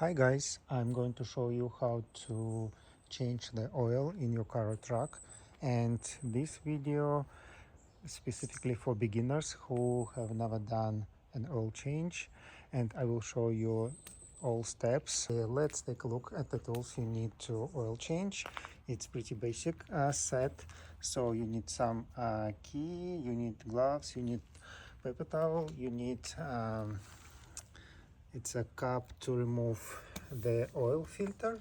Hi guys, I'm going to show you how to change the oil in your car or truck, and this video specifically for beginners who have never done an oil change, and I will show you all steps. Let's take a look at the tools you need to oil change. It's pretty basic set. So you need some key, you need gloves, you need paper towel, you need it's a cup to remove the oil filter.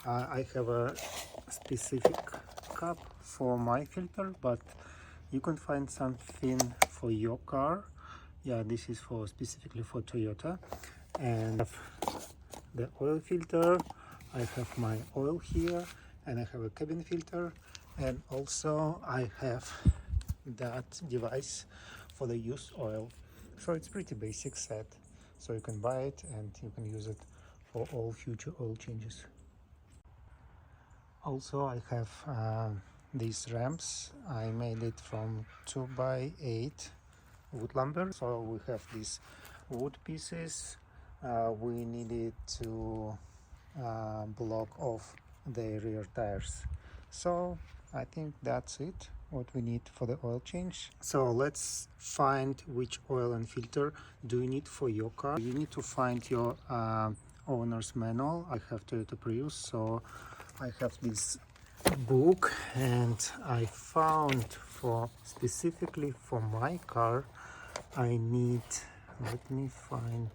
I have a specific cup for my filter, but you can find something for your car. Yeah, this is for specifically for Toyota. And the oil filter, I have my oil here, and I have a cabin filter, and also I have that device for the used oil. So it's pretty basic set, so you can buy it and you can use it for all future oil changes. Also I have these ramps. I made it from 2x8 wood lumber. So we have these wood pieces. We needed to block off the rear tires. So I think that's it, what we need for the oil change. So let's find which oil and filter do you need for your car. You need to find your owner's manual. I have Toyota Prius, so I have this book, and I found for specifically for my car I need, let me find,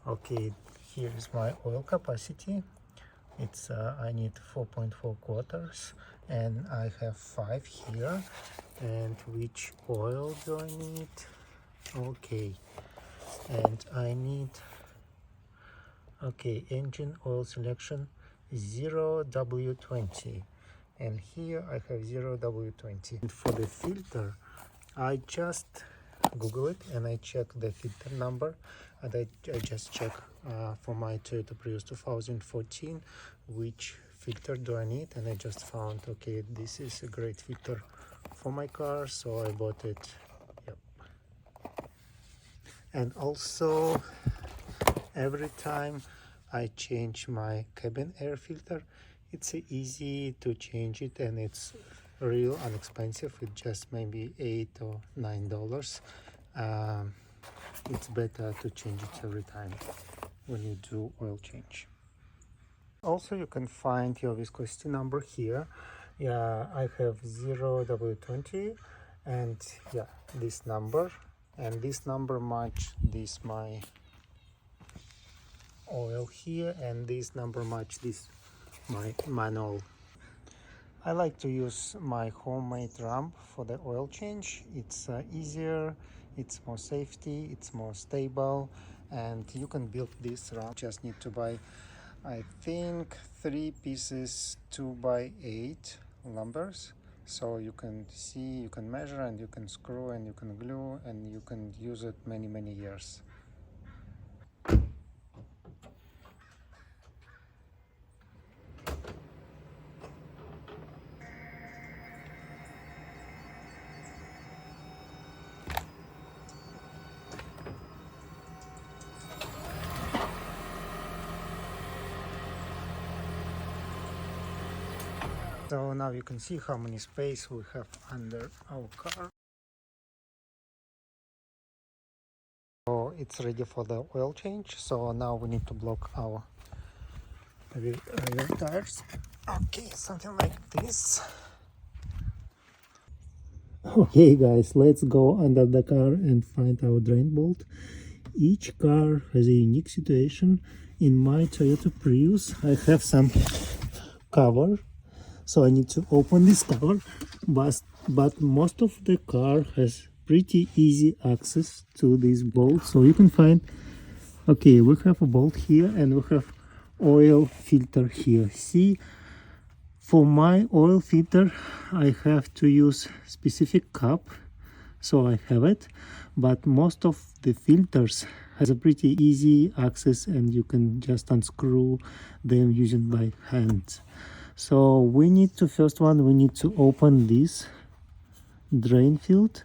okay, here is my oil capacity. It's I need 4.4 quarters, and I have 5 here. And which oil do I need? Okay, and I need, okay, engine oil selection 0W20, and here I have 0W20. And for the filter, I just Google it and I check the filter number, and I just check for my Toyota Prius 2014 which filter do I need, and I just found, okay, this is a great filter for my car, so I bought it. Yep. And also every time I change my cabin air filter, it's easy to change it, and it's real inexpensive. It's just maybe $8 or $9. It's better to change it every time when you do oil change. Also, you can find your viscosity number here. Yeah, I have 0W20, and yeah, this number, and this number match this my oil here, and this number match this my manual. I like to use my homemade ramp for the oil change. It's easier, it's more safety, it's more stable, and you can build this ramp. Just need to buy, I think, 3 pieces 2x8 lumbers. So you can see, you can measure, and you can screw, and you can glue, and you can use it many years. So now you can see how many space we have under our car. So it's ready for the oil change. So now we need to block our rear tires. Okay, something like this. Okay guys, let's go under the car and find our drain bolt. Each car has a unique situation. In my Toyota Prius, I have some cover, so I need to open this cover, but most of the car has pretty easy access to this bolt. So you can find, okay, we have a bolt here, and we have oil filter here. See, for my oil filter I have to use specific cup, so I have it, but most of the filters has a pretty easy access, and you can just unscrew them using by hand. So we need to, first one, we need to open this drain field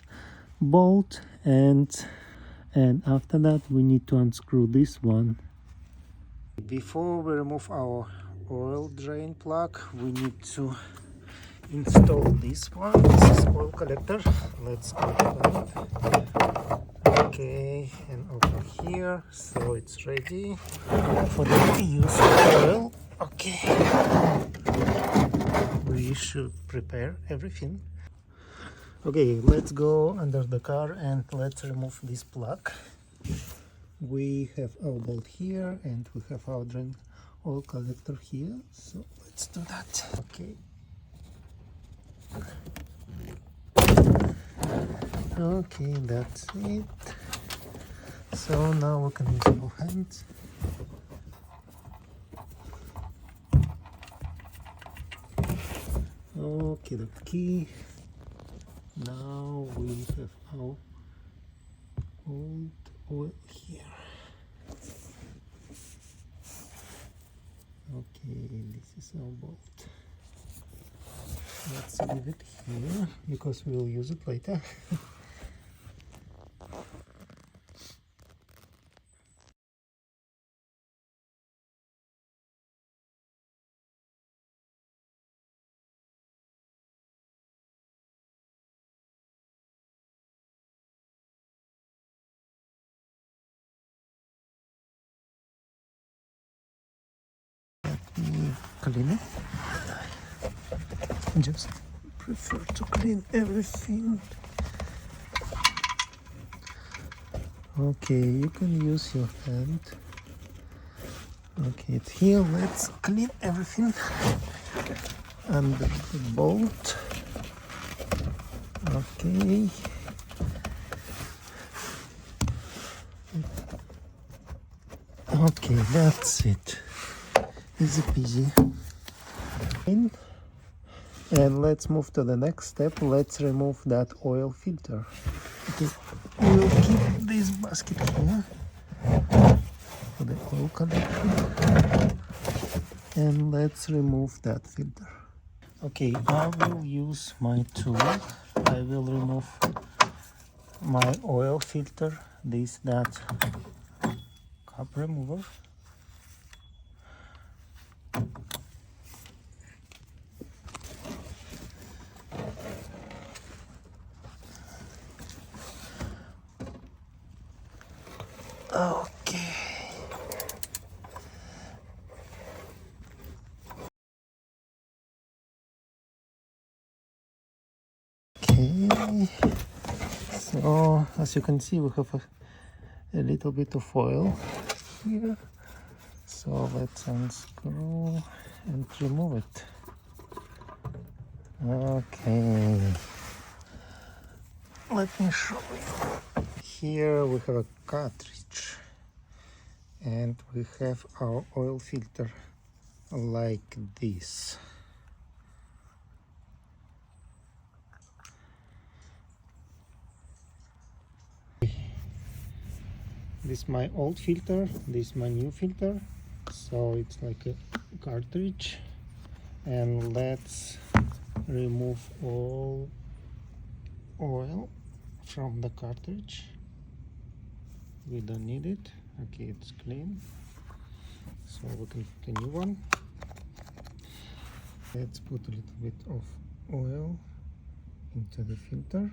bolt, and after that we need to unscrew this one. Before we remove our oil drain plug, we need to install this one. This is oil collector. Let's open it. Okay, and over here, so it's ready for the use of oil. Okay, we should prepare everything. Okay, let's go under the car and let's remove this plug. We have our bolt here and we have our drain oil collector here, so let's do that. Okay. Okay, that's it. So now we can use our hands. Okay, the key. Now we have our old oil here. Okay, this is our bolt. Let's leave it here because we will use it later. Clean it. Just prefer to clean everything. Okay, you can use your hand. Okay, here let's clean everything under the bolt. Okay. Okay, that's it. Easy peasy. And let's move to the next step. Let's remove that oil filter. Okay, we'll keep this basket here for the oil collection. And let's remove that filter. Okay, I will use my tool. I will remove my oil filter, that cap remover. Okay. Okay. So as you can see, we have a little bit of oil here. So let's unscrew and remove it. Okay. Let me show you. Here we have a cartridge and we have our oil filter like this. This is my old filter, this is my new filter, so it's like a cartridge. And let's remove all oil from the cartridge. We don't need it. Okay, it's clean, so we can put a new one. Let's put a little bit of oil into the filter.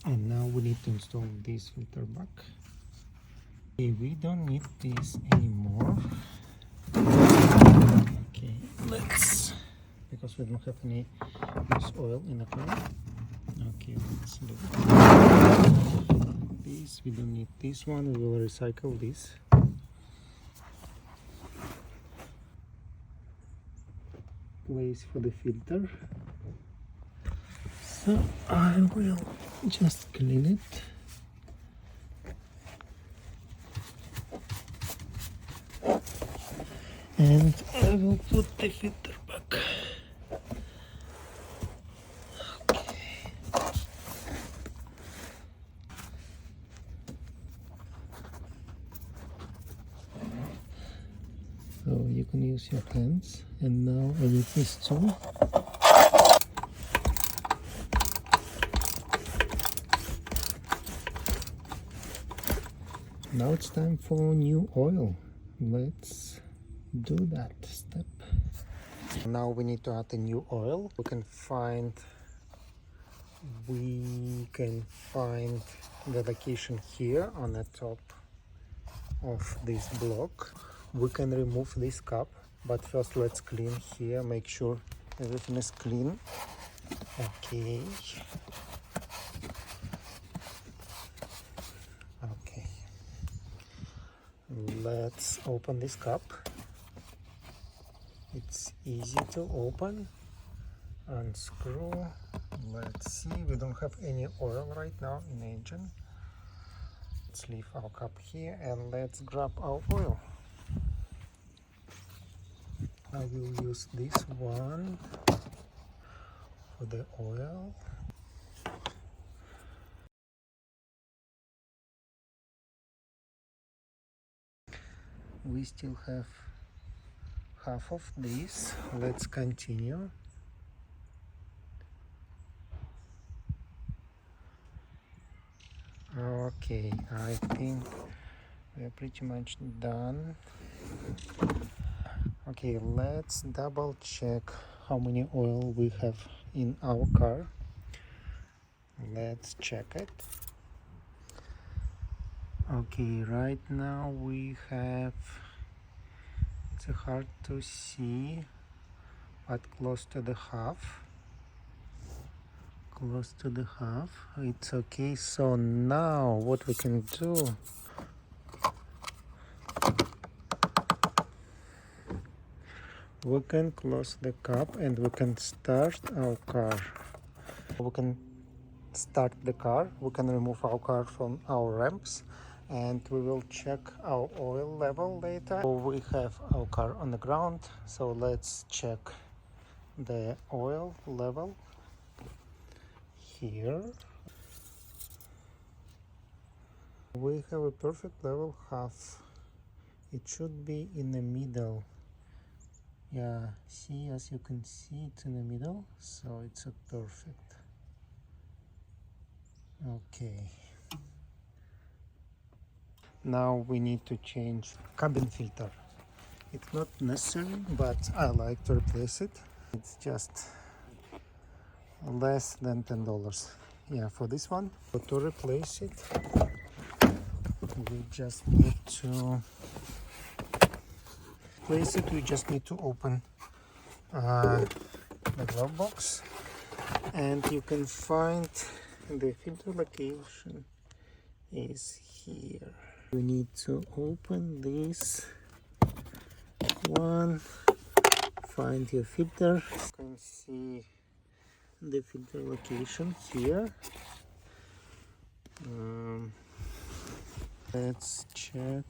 And now we need to install this filter back. Okay, we don't need this anymore. Okay, because we don't have any use oil in the car. Okay, let's do this. We don't need this one. We will recycle this. Place for the filter. So I will just clean it. And I will put the filter back. Okay. So you can use your hands, and now I need this tool. Now it's time for new oil. Let's do that step. Now we need to add a new oil. We can find the location here on the top of this block. We can remove this cup, but first let's clean here, make sure everything is clean. Okay. Okay. Let's open this cup. It's easy to open. Unscrew. Let's see, we don't have any oil right now in engine. Let's leave our cup here and let's grab our oil. I will use this one for the oil. We still have half of this. Let's continue. Okay, I think we're pretty much done. Okay, let's double check how many oil we have in our car. Let's check it. Okay, right now we have, it's hard to see, but close to the half. Close to the half. It's okay. So now what we can do, we can close the cap and we can start our car. We can start the car. We can remove our car from our ramps and we will check our oil level later. So we have our car on the ground, so let's check the oil level here. We have a perfect level, half. It should be in the middle. Yeah, see, as you can see, it's in the middle, so it's a perfect. Okay. Now we need to change cabin filter. It's not necessary, but I like to replace it. It's just less than $10. Yeah, for this one. But to replace it, we just need to open the glove box, and you can find the filter location is here. You need to open this one, find your filter. You can see the filter location here. Let's check.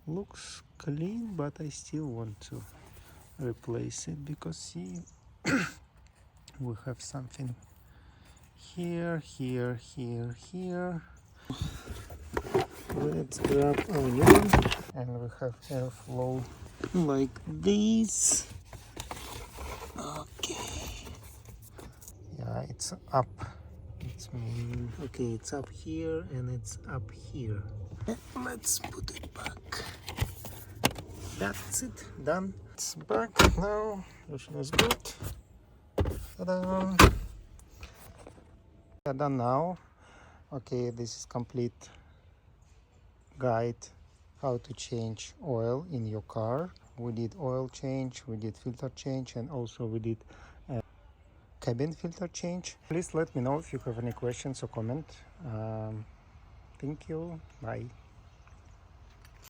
Looks clean, but I still want to replace it because see, we have something here. Let's grab our new one, and we have airflow like this. Okay. Yeah, it's up. Okay, it's up here and it's up here. Let's put it back. That's it, done. It's back now. Everything is good. Ta-da! Done now. Okay, this is complete guide how to change oil in your car. We did oil change, we did filter change, and also we did cabin filter change. Please let me know if you have any questions or comment. Thank you. Bye.